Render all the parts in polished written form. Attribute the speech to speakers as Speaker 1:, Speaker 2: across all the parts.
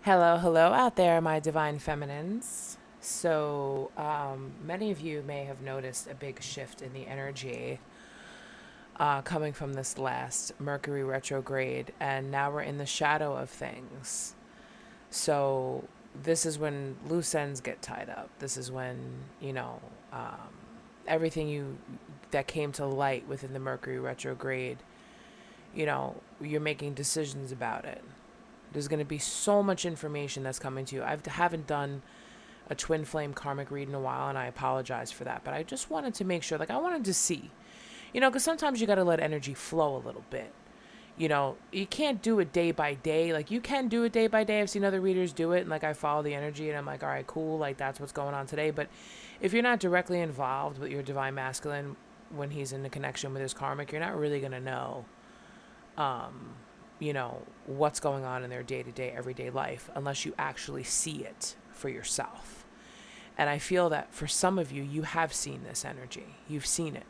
Speaker 1: Hello, hello out there, my divine feminines. Many of you may have noticed a big shift in the energy coming from this last Mercury retrograde, and now we're in the shadow of things. So, this is when loose ends get tied up. This is when, you know, um, everything that came to light within the Mercury retrograde, you're making decisions about it. There's going to be so much information that's coming to you. I haven't done a twin flame karmic read in a while, and I apologize for that. But I just wanted to make sure, I wanted to see, because sometimes you got to let energy flow a little bit. You can't do it day by day. Like, you can do it day by day. I've seen other readers do it, and I follow the energy, and I'm like, all right, cool. Like, that's what's going on today. But if you're not directly involved with your divine masculine when he's in the connection with his karmic, you're not really going to know um, what's going on in their day to day, everyday life unless you actually see it for yourself. And I feel that for some of you, you have seen this energy, you've seen it.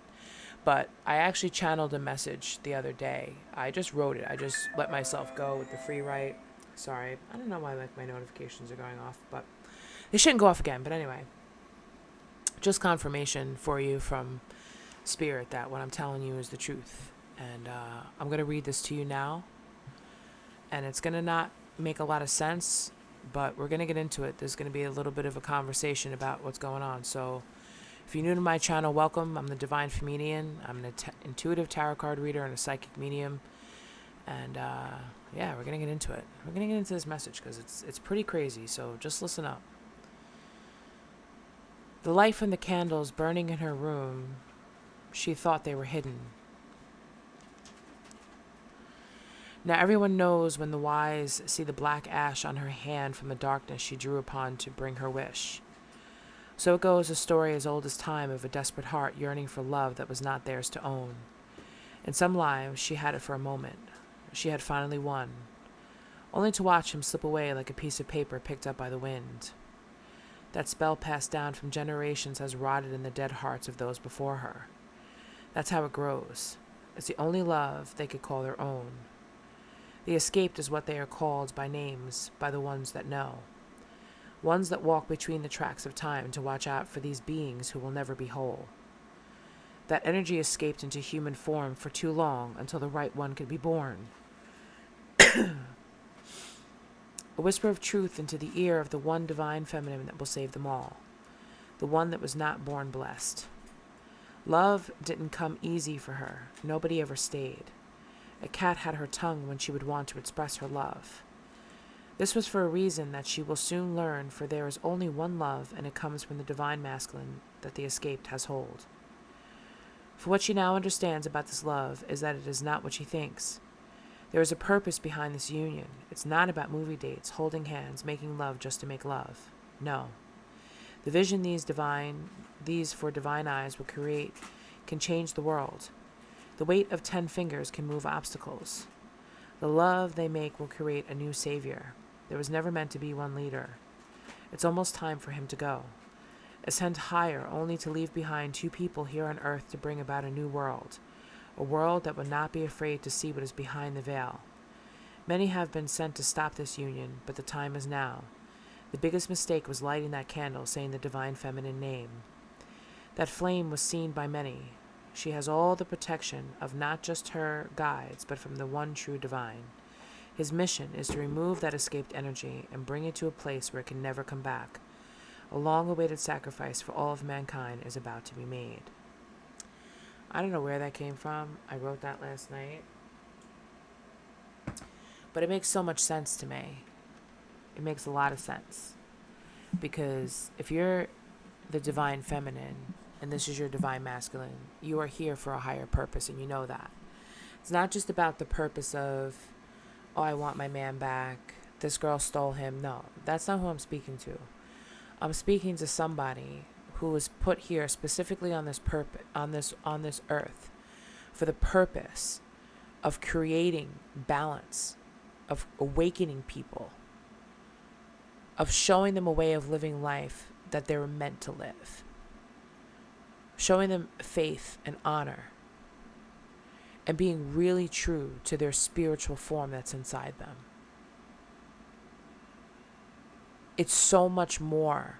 Speaker 1: But I actually channeled a message the other day. I just wrote it, I just let myself go with the free write. Sorry, I don't know why my notifications are going off, but they shouldn't go off again. But anyway, just confirmation for you from spirit that what I'm telling you is the truth. And I'm going to read this to you now, and it's going to not make a lot of sense, but we're going to get into it. There's going to be a little bit of a conversation about what's going on. So if you're new to my channel, welcome. I'm the Devinefemedian. I'm an intuitive tarot card reader and a psychic medium. And yeah, we're going to get into it. We're going to get into this message because it's pretty crazy. So just listen up. The light from the candles burning in her room, she thought they were hidden. Now everyone knows when the wise see the black ash on her hand from the darkness she drew upon to bring her wish. So it goes, a story as old as time of a desperate heart yearning for love that was not theirs to own. In some lives she had it for a moment. She had finally won, only to watch him slip away like a piece of paper picked up by the wind. That spell passed down from generations has rotted in the dead hearts of those before her. That's how it grows. It's the only love they could call their own. The escaped is what they are called by names by the ones that know. Ones that walk between the tracks of time to watch out for these beings who will never be whole. That energy escaped into human form for too long until the right one could be born. A whisper of truth into the ear of the one divine feminine that will save them all. The one that was not born blessed. Love didn't come easy for her. Nobody ever stayed. A cat had her tongue when she would want to express her love. This was for a reason that she will soon learn, for there is only one love, and it comes from the divine masculine that the escaped has hold. For what she now understands about this love is that it is not what she thinks. There is a purpose behind this union. It's not about movie dates, holding hands, making love just to make love. No. The vision these for divine eyes will create can change the world. The weight of 10 fingers can move obstacles. The love they make will create a new savior. There was never meant to be one leader. It's almost time for him to go. Ascend higher, only to leave behind 2 people here on earth to bring about a new world. A world that would not be afraid to see what is behind the veil. Many have been sent to stop this union, but the time is now. The biggest mistake was lighting that candle, saying the divine feminine name. That flame was seen by many. She has all the protection of not just her guides, but from the one true divine. His mission is to remove that escaped energy and bring it to a place where it can never come back. A long-awaited sacrifice for all of mankind is about to be made. I don't know where that came from. I wrote that last night. But it makes so much sense to me. It makes a lot of sense. Because if you're the divine feminine, and this is your divine masculine, you are here for a higher purpose, and you know that. It's not just about the purpose of, oh, I want my man back, this girl stole him. No, that's not who I'm speaking to. I'm speaking to somebody who was put here specifically on this on this earth for the purpose of creating balance, of awakening people, of showing them a way of living life that they were meant to live. Showing them faith and honor, and being really true to their spiritual form that's inside them. It's so much more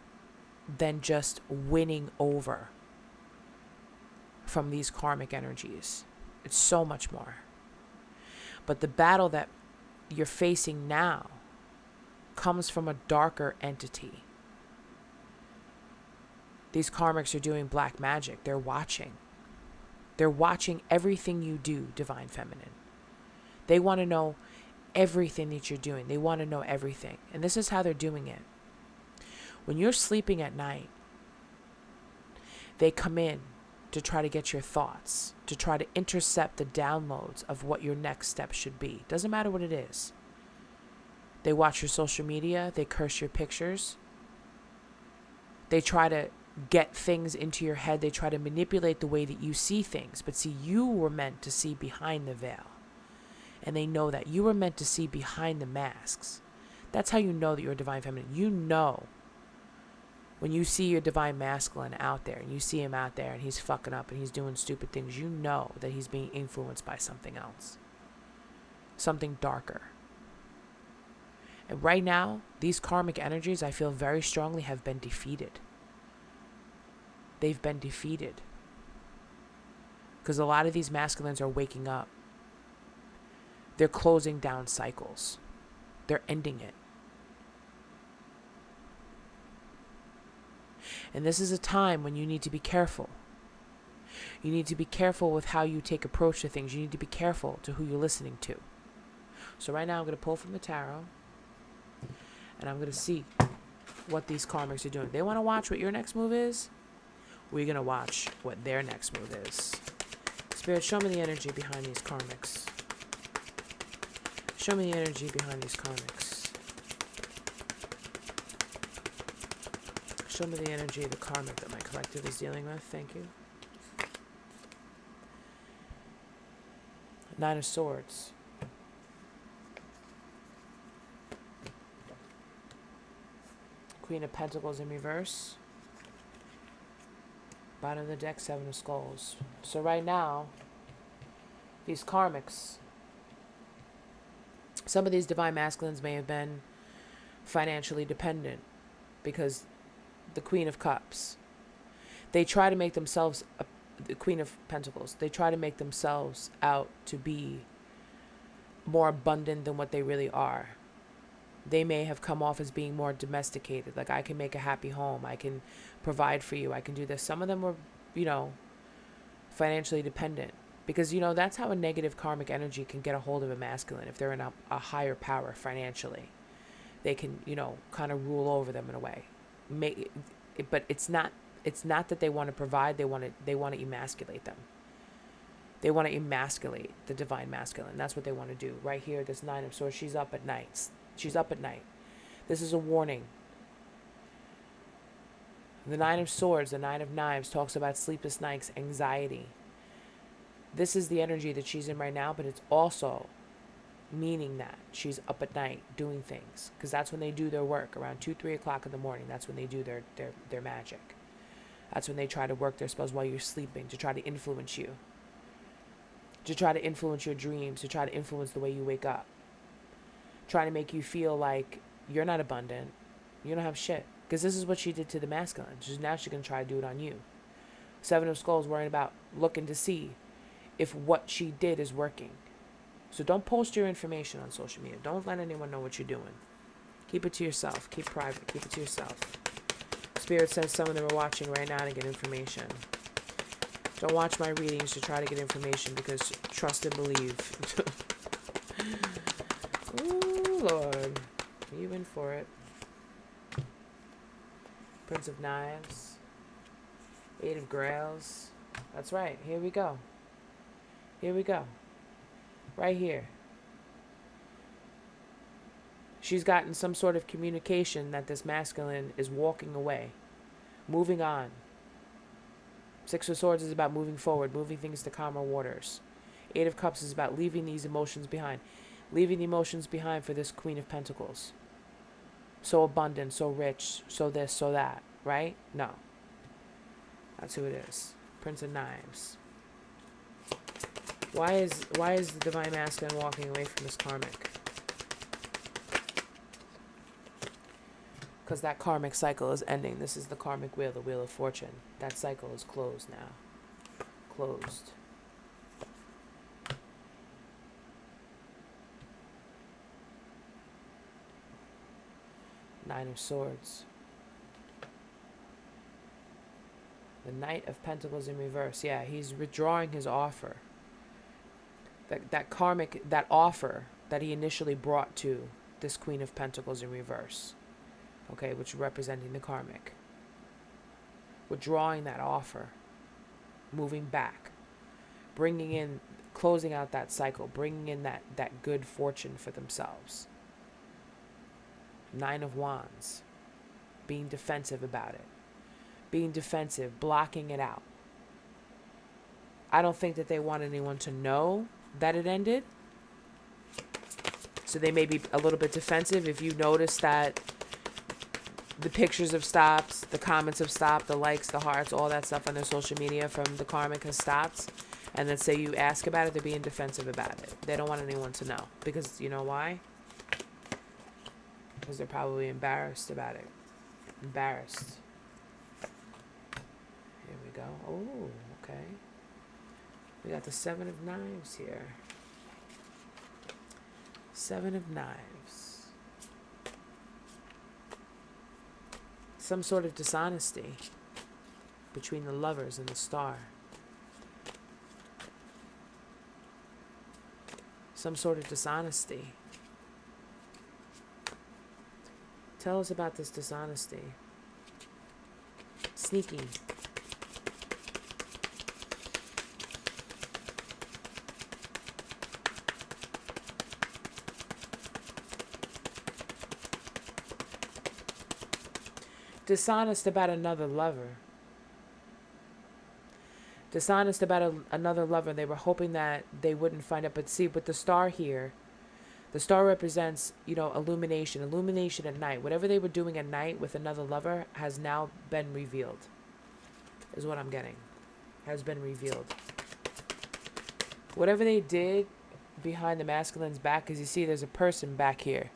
Speaker 1: than just winning over from these karmic energies. It's so much more. But the battle that you're facing now comes from a darker entity. These karmics are doing black magic. They're watching. They're watching everything you do, Divine Feminine. They want to know everything that you're doing. They want to know everything. And this is how they're doing it. When you're sleeping at night, they come in to try to get your thoughts, to try to intercept the downloads of what your next step should be. Doesn't matter what it is. They watch your social media. They curse your pictures. They try to get things into your head. They try to manipulate the way that you see things. But see, you were meant to see behind the veil. And they know that. You were meant to see behind the masks. That's how you know that you're a Divine Feminine. You know when you see your Divine Masculine out there, and you see him out there and he's fucking up and he's doing stupid things, you know that he's being influenced by something else. Something darker. And right now, these karmic energies, I feel very strongly, have been defeated. They've been defeated. Because a lot of these masculines are waking up. They're closing down cycles. They're ending it. And this is a time when you need to be careful. You need to be careful with how you take approach to things. You need to be careful to who you're listening to. So right now I'm going to pull from the tarot. And I'm going to see what these karmics are doing. They want to watch what your next move is. We're going to watch what their next move is. Spirit, show me the energy behind these karmics. Show me the energy behind these karmics. Show me the energy of the karmic that my collective is dealing with. Thank you. Nine of Swords. Queen of Pentacles in reverse. Bottom of the deck, Seven of Skulls. So right now, these karmics, some of these Divine Masculines may have been financially dependent because the Queen of Cups, they try to make themselves, the Queen of Pentacles, they try to make themselves out to be more abundant than what they really are. They may have come off as being more domesticated, like I can make a happy home, I can provide for you, I can do this. Some of them were, financially dependent because, that's how a negative karmic energy can get a hold of a masculine. If they're in a higher power financially, they can, kind of rule over them in a way. But it's not that they want to provide. They want to emasculate them. They want to emasculate the Divine Masculine. That's what they want to do. Right here, this Nine of Swords, she's up at night. She's up at night. This is a warning. The Nine of Swords, the Nine of Knives, talks about sleepless nights, anxiety. This is the energy that she's in right now, but it's also meaning that she's up at night doing things, because that's when they do their work, around 2-3 o'clock in the morning. That's when they do their magic. That's when they try to work their spells while you're sleeping, to try to influence you, to try to influence your dreams, to try to influence the way you wake up, trying to make you feel like you're not abundant, you don't have shit. Because this is what she did to the masculine. Now she's going to try to do it on you. Seven of Skulls, worrying about looking to see if what she did is working. So don't post your information on social media. Don't let anyone know what you're doing. Keep it to yourself. Keep private. Keep it to yourself. Spirit says some of them are watching right now to get information. Don't watch my readings to try to get information, because trust and believe. Ooh, Lord. You in for it. Prince of Knives. Eight of Grails. That's right. Here we go. Here we go. Right here. She's gotten some sort of communication that this masculine is walking away, moving on. Six of Swords is about moving forward, moving things to calmer waters. Eight of Cups is about leaving these emotions behind. Leaving the emotions behind for this Queen of Pentacles. So abundant, so rich, so this, so that, right? No. That's who it is. Prince of Knives. Why is the Divine Masculine walking away from this karmic? Because that karmic cycle is ending. This is the karmic wheel, the wheel of fortune. That cycle is closed now. Closed. Nine of Swords. The Knight of Pentacles in reverse. Yeah, he's withdrawing his offer. That karmic, that offer that he initially brought to this Queen of Pentacles in reverse. Okay, which representing the karmic. Withdrawing that offer. Moving back. Bringing in, closing out that cycle. Bringing in that good fortune for themselves. Nine of Wands. Being defensive about it. Being defensive, blocking it out. I don't think that they want anyone to know that it ended. So they may be a little bit defensive. If you notice that the pictures have stopped, the comments have stopped, the likes, the hearts, all that stuff on their social media from the karmic has stopped, and then say you ask about it, they're being defensive about it. They don't want anyone to know. Because you know why? Because they're probably embarrassed about it. Embarrassed. Here we go. Oh, okay. We got the Seven of Knives here. Seven of Knives. Some sort of dishonesty between the lovers and the Star. Some sort of dishonesty. Tell us about this dishonesty. Sneaky. Dishonest about another lover. Dishonest about another lover. They were hoping that they wouldn't find out. But see, with the Star here, the Star represents, illumination. Illumination at night. Whatever they were doing at night with another lover has now been revealed. Is what I'm getting. Has been revealed. Whatever they did behind the masculine's back, because you see there's a person back here.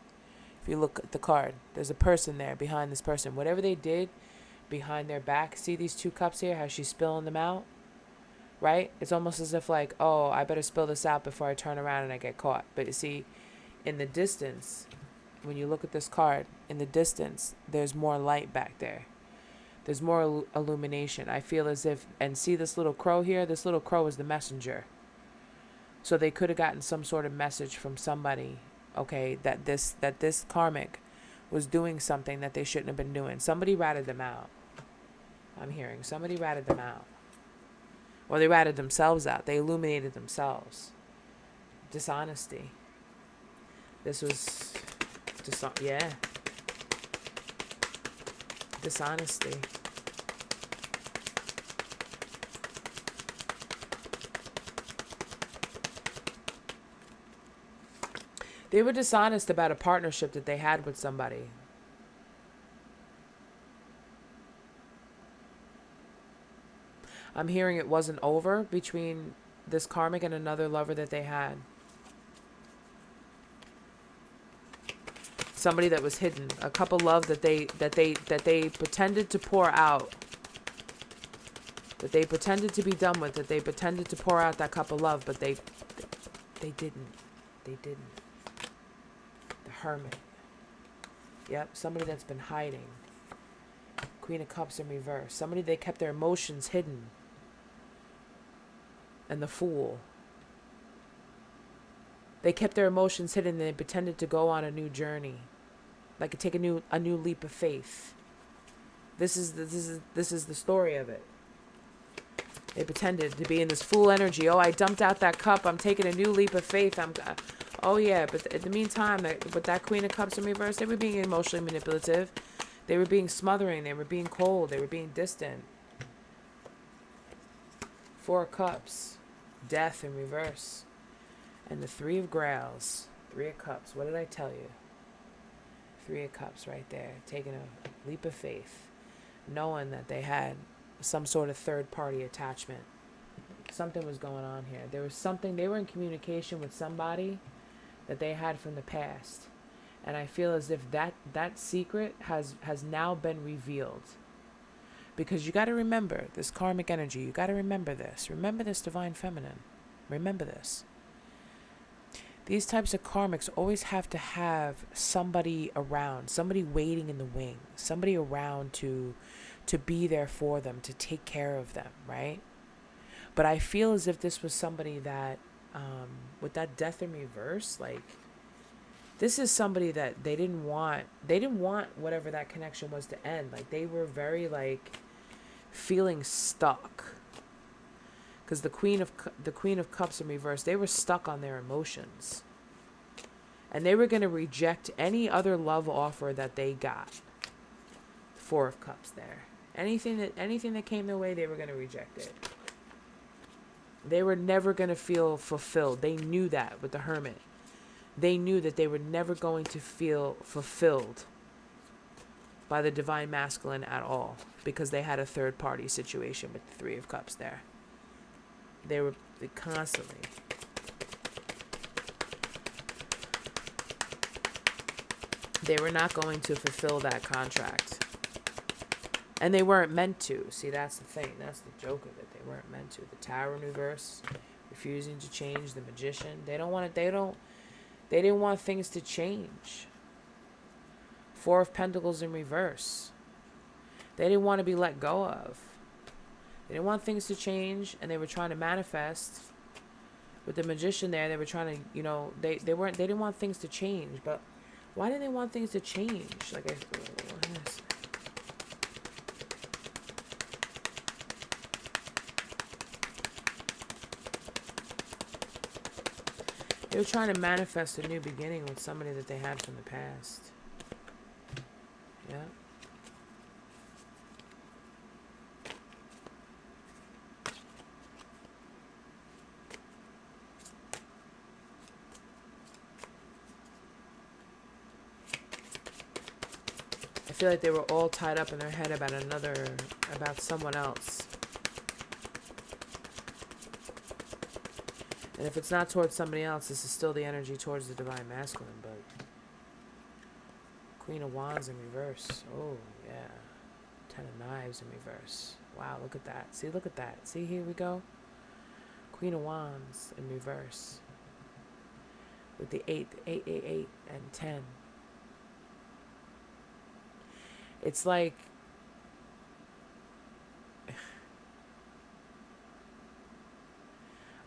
Speaker 1: If you look at the card, there's a person there behind this person. Whatever they did behind their back, see these two cups here, how she's spilling them out, right? It's almost as if like, oh, I better spill this out before I turn around and I get caught. But you see, in the distance, when you look at this card, in the distance, there's more light back there. There's more illumination. I feel as if, and see this little crow here? This little crow is the messenger. So they could have gotten some sort of message from somebody, okay, that this karmic was doing something that they shouldn't have been doing. Somebody ratted them out. I'm hearing somebody ratted them out. Or they ratted themselves out. They illuminated themselves. Dishonesty. This was yeah. Dishonesty. They were dishonest about a partnership that they had with somebody. I'm hearing it wasn't over between this karmic and another lover that they had. Somebody that was hidden, a couple love that they pretended to pour out, that they pretended to be done with, that they pretended to pour out that cup of love, but they didn't. They didn't. The Hermit. Yep, somebody that's been hiding. Queen of Cups in reverse. Somebody they kept their emotions hidden. And the Fool. They kept their emotions hidden and they pretended to go on a new journey. Like take a new leap of faith. This is the story of it. They pretended to be in this fool energy. Oh, I dumped out that cup. I'm taking a new leap of faith. Oh yeah, but in the meantime, with that Queen of Cups in reverse, they were being emotionally manipulative. They were being smothering. They were being cold. They were being distant. Four of Cups, Death in reverse, and the Three of Grails, Three of Cups. What did I tell you? Three of Cups right there, taking a leap of faith, knowing that they had some sort of third-party attachment. Something was going on here. There was something, they were in communication with somebody that they had from the past. And I feel as if that secret has now been revealed. Because you got to remember this karmic energy. You got to remember this. Remember this, divine feminine. Remember this. These types of karmics always have to have somebody around, somebody waiting in the wing, somebody around to be there for them, to take care of them, right? But I feel as if this was somebody that, with that death in reverse, like, this is somebody that they didn't want whatever that connection was to end. Like, they were very, like, feeling stuck. Because the Queen of Cups in reverse, they were stuck on their emotions. And they were going to reject any other love offer that they got. Four of Cups there. Anything that came their way, they were going to reject it. They were never going to feel fulfilled. They knew that with the Hermit. They knew that they were never going to feel fulfilled by the Divine Masculine at all. Because they had a third party situation with the Three of Cups there. They were constantly. They were not going to fulfill that contract. And they weren't meant to. See, that's the thing. That's the joke of it. They weren't meant to. The Tower in reverse, refusing to change. The Magician. They don't want it. They didn't want things to change. Four of Pentacles in reverse. They didn't want to be let go of. They didn't want things to change, and they were trying to manifest. With the Magician there, they were trying to, they didn't want things to change. But why did they want things to change? They were trying to manifest a new beginning with somebody that they had from the past. Yeah. I feel like they were all tied up in their head about someone else. And if it's not towards somebody else, this is still the energy towards the Divine Masculine, but Queen of Wands in reverse. Oh, yeah. Ten of Knives in reverse. Wow, look at that. See, look at that. See, here we go. Queen of Wands in reverse. With the 8, and 10. It's like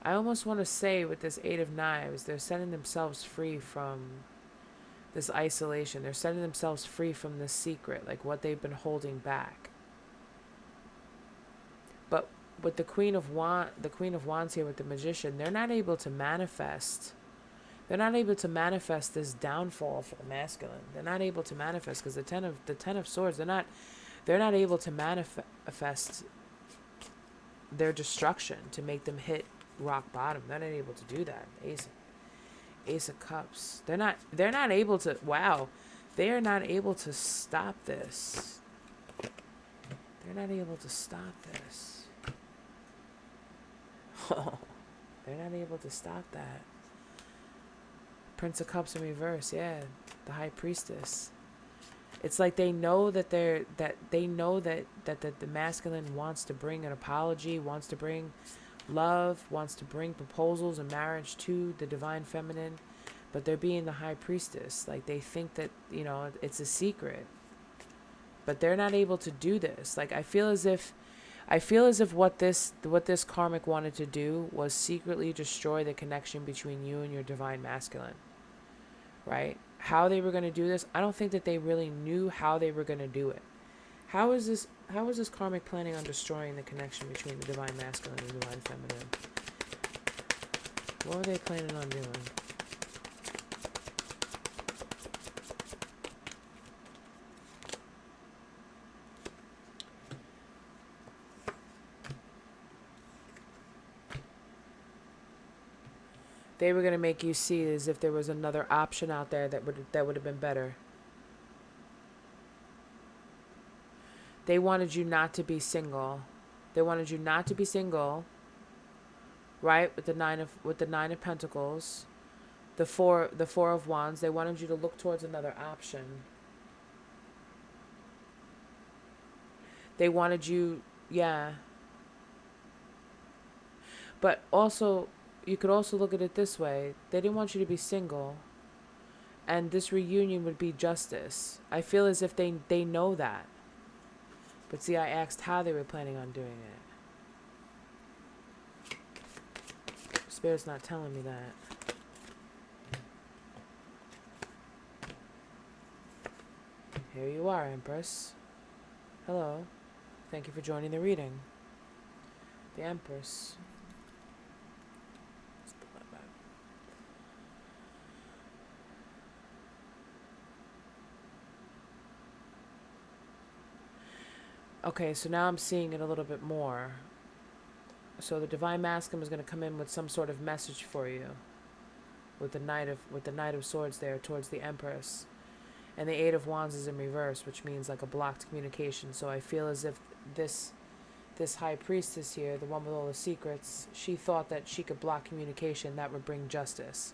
Speaker 1: I almost want to say with this 8 of Knives, they're setting themselves free from this isolation. They're setting themselves free from this secret, like what they've been holding back. But with the Queen of Wands here with the Magician, they're not able to manifest. They're not able to manifest this downfall for the masculine. They're not able to manifest because the Ten of Swords, they're not able to manifest their destruction to make them hit rock bottom. They're not able to do that. Ace of Cups. They're not able to. Wow, they are not able to stop this. They're not able to stop this. Oh, they're not able to stop that. Prince of Cups in reverse, yeah, the High Priestess. It's like they know that the masculine wants to bring an apology, wants to bring love, wants to bring proposals and marriage to the Divine Feminine, but they're being the High Priestess. Like they think that, it's a secret. But they're not able to do this. Like I feel as if what this karmic wanted to do was secretly destroy the connection between you and your Divine Masculine. Right? How they were going to do this, I don't think that they really knew how they were going to do it. How is this karmic planning on destroying the connection between the Divine Masculine and the Divine Feminine? What were they planning on doing? They were going to make you see as if there was another option out there that would have been better. They wanted you not to be single. They wanted you not to be single, right? With the nine of Pentacles, The Four of Wands, they wanted you to look towards another option. They wanted you, yeah. But also, you could also look at it this way. They didn't want you to be single. And this reunion would be justice. I feel as if they know that. But see, I asked how they were planning on doing it. Spirit's not telling me that. Here you are, Empress. Hello. Thank you for joining the reading. The Empress. Let's pull that back. Okay, so now I'm seeing it a little bit more. So the Divine Masculine is going to come in with some sort of message for you. With the Knight of Swords there towards the Empress. And the Eight of Wands is in reverse, which means like a blocked communication. So I feel as if this High Priestess here, the one with all the secrets, she thought that she could block communication that would bring justice.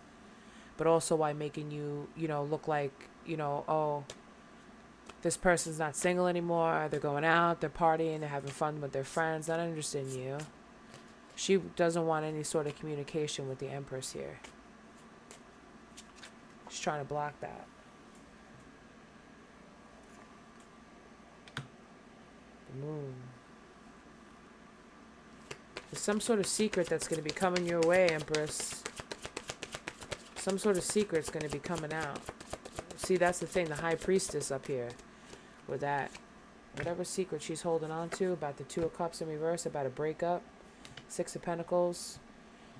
Speaker 1: But also by making you, look like, oh, this person's not single anymore. They're going out, they're partying, they're having fun with their friends, not interested in you. She doesn't want any sort of communication with the Empress here. She's trying to block that. Moon. There's some sort of secret that's going to be coming your way, Empress. Some sort of secret's going to be coming out. See, that's the thing, the High Priestess up here. With that, whatever secret she's holding on to about the Two of Cups in reverse, about a breakup, Six of Pentacles.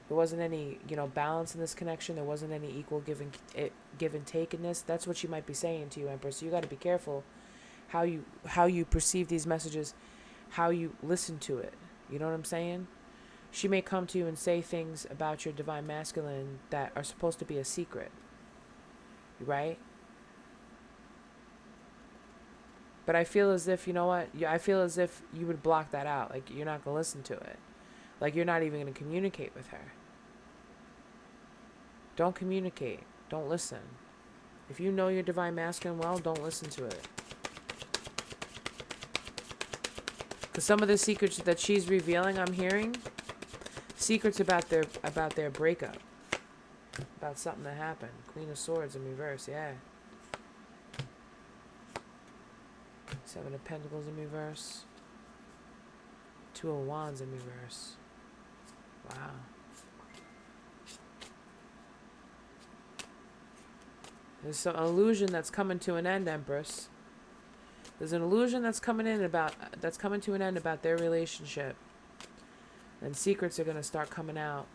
Speaker 1: There wasn't any, balance in this connection. There wasn't any equal give and take in this. That's what she might be saying to you, Empress. So you got to be careful how you perceive these messages, how you listen to it. You know what I'm saying? She may come to you and say things about your Divine Masculine that are supposed to be a secret. Right? But I feel as if, I feel as if you would block that out. Like, you're not going to listen to it. Like, you're not even going to communicate with her. Don't communicate. Don't listen. If you know your Divine Masculine well, don't listen to it. Because some of the secrets that she's revealing, I'm hearing, secrets about their breakup, about something that happened. Queen of Swords in reverse, yeah. Seven of Pentacles in reverse. Two of Wands in reverse. Wow. There's some illusion that's coming to an end, Empress. There's an illusion that's coming to an end about their relationship. And secrets are going to start coming out.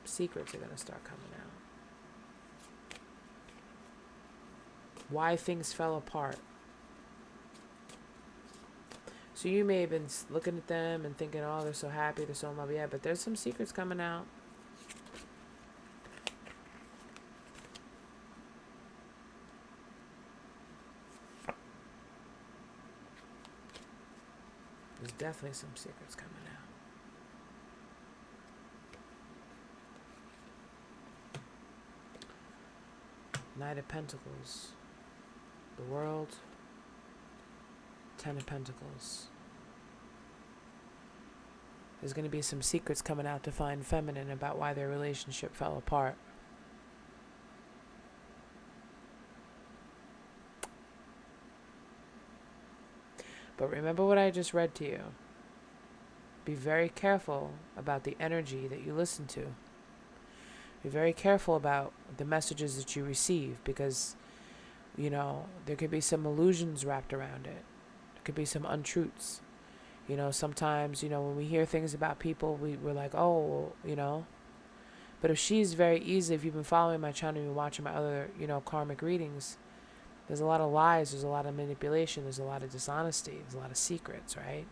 Speaker 1: Secrets are going to start coming out. Why things fell apart. So you may have been looking at them and thinking, oh, they're so happy, they're so in love. Yeah, but there's some secrets coming out. There's definitely some secrets coming out. Knight of Pentacles. The World. Ten of Pentacles. There's going to be some secrets coming out to Divine Feminine about why their relationship fell apart. But remember what I just read to you. Be very careful about the energy that you listen to. Be very careful about the messages that you receive, because, there could be some illusions wrapped around it. There could be some untruths. Sometimes, when we hear things about people, we're like, oh, But if she's very easy, if you've been following my channel, you're watching my other, karmic readings, there's a lot of lies, there's a lot of manipulation, there's a lot of dishonesty, there's a lot of secrets, right?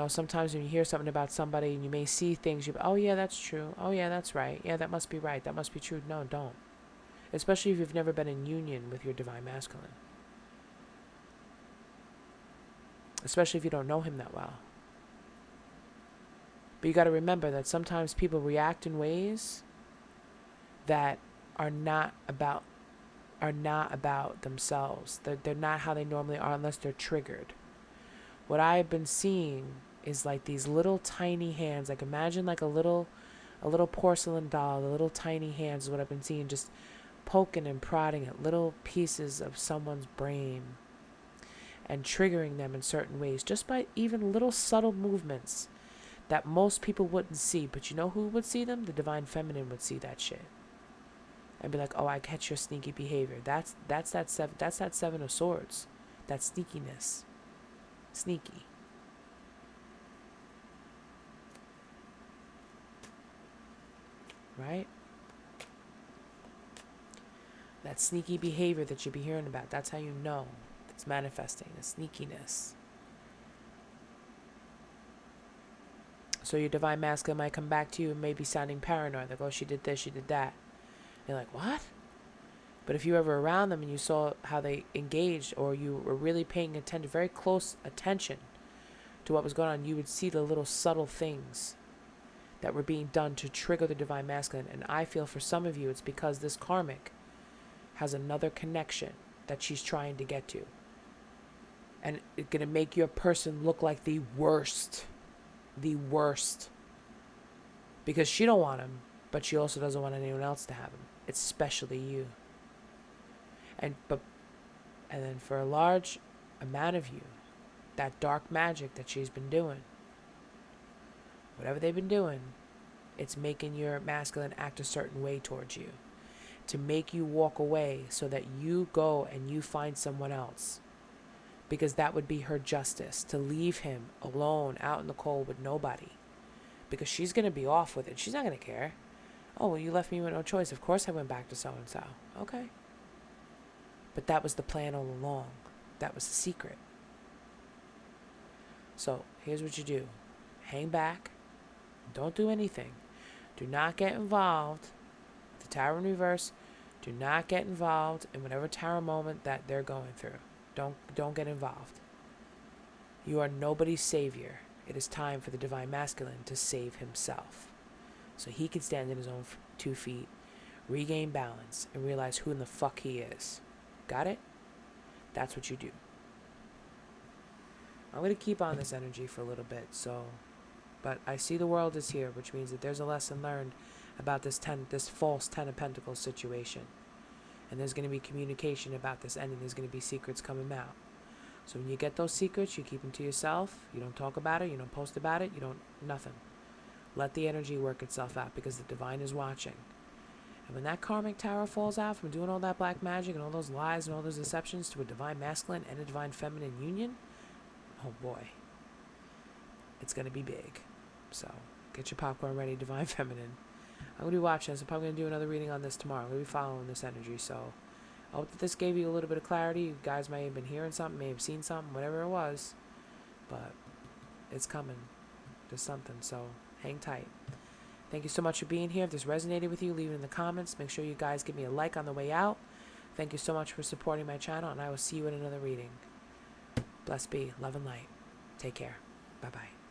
Speaker 1: Sometimes when you hear something about somebody and you may see things, oh yeah, that's true. Oh yeah, that's right. Yeah, that must be right. That must be true. No, don't. Especially if you've never been in union with your Divine Masculine. Especially if you don't know him that well. But you got to remember that sometimes people react in ways that are not about themselves. They're not how they normally are unless they're triggered. What I've been seeing is like these little tiny hands. Like imagine like a little porcelain doll. The little tiny hands is what I've been seeing, just poking and prodding at little pieces of someone's brain and triggering them in certain ways, just by even little subtle movements that most people wouldn't see. But you know who would see them? The Divine Feminine would see that shit and be like, "Oh, I catch your sneaky behavior." That's that Seven of Swords, that sneakiness, sneaky. Right? That sneaky behavior that you be hearing about. That's how you know it's manifesting, the sneakiness. So your divine masculine might come back to you and maybe sounding paranoid, like, "Oh, she did this, she did that." You're like, "What?" But if you were ever around them and you saw how they engaged, or you were really paying attention, very close attention to what was going on, you would see the little subtle things that were being done to trigger the divine masculine. And I feel for some of you, it's because this karmic has another connection that she's trying to get to. And it's going to make your person look like the worst. The worst. Because she don't want him, but she also doesn't want anyone else to have him. Especially you. And then for a large amount of you, that dark magic that she's been doing, whatever they've been doing, it's making your masculine act a certain way towards you, to make you walk away so that you go and you find someone else. Because that would be her justice, to leave him alone out in the cold with nobody. Because she's going to be off with it. She's not going to care. "Oh, well, you left me with no choice. Of course I went back to so-and-so." Okay. But that was the plan all along. That was the secret. So here's what you do. Hang back. Don't do anything. Do not get involved. The Tower in reverse. Do not get involved in whatever tower moment that they're going through. Don't get involved. You are nobody's savior. It is time for the divine masculine to save himself, so he can stand on his own 2 feet, regain balance, and realize who in the fuck he is. Got it? That's what you do. I'm going to keep on this energy for a little bit, but I see the world is here, which means that there's a lesson learned about this false Ten of Pentacles situation. And there's going to be communication about this ending. There's going to be secrets coming out. So when you get those secrets, you keep them to yourself. You don't talk about it. You don't post about it. Nothing. Let the energy work itself out, because the divine is watching. And when that karmic tower falls out from doing all that black magic and all those lies and all those deceptions to a divine masculine and a divine feminine union, oh boy, it's going to be big. So get your popcorn ready, divine feminine. I'm going to be watching this. I'm probably going to do another reading on this tomorrow. I'm going to be following this energy. So I hope that this gave you a little bit of clarity. You guys may have been hearing something, may have seen something, whatever it was. But it's coming. There's something. So hang tight. Thank you so much for being here. If this resonated with you, leave it in the comments. Make sure you guys give me a like on the way out. Thank you so much for supporting my channel, and I will see you in another reading. Blessed be. Love and light. Take care. Bye-bye.